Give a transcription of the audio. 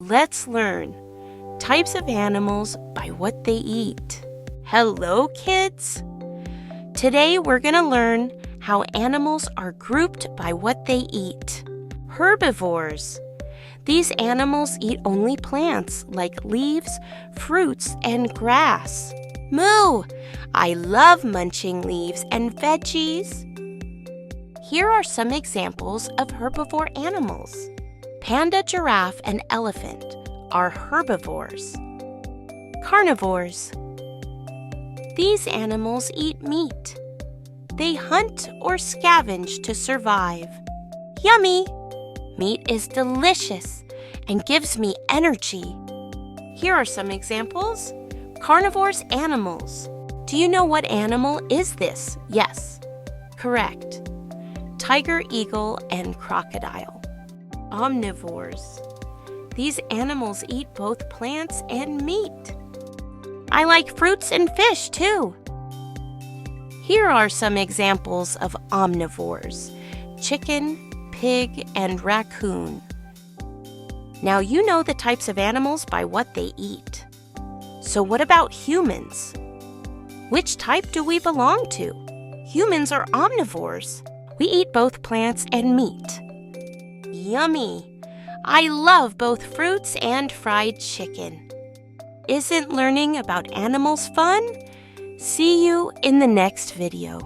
let's learn types of animals by what they eat. Hello, kids! Today we're going to learn how animals are grouped by what they eat. Herbivores. These animals eat only plants like leaves, fruits, and grass. Moo! I love munching leaves and veggies. Here are some examples of herbivore animals. Panda, giraffe, and elephant are herbivores. Carnivores. These animals eat meat. They hunt or scavenge to survive. Yummy! Meat is delicious and gives me energy. Here are some examples. Carnivores animals. Do you know what animal is this? Yes, correct. Tiger, eagle, and crocodile. Omnivores. These animals eat both plants and meat. I like fruits and fish too. Here are some examples of omnivores. Chicken, pig, and raccoon. Now you know the types of animals by what they eat. So what about humans? Which type do we belong to? Humans are omnivores. We eat both plants and meat. Yummy! I love both fruits and fried chicken. Isn't learning about animals fun? See you in the next video.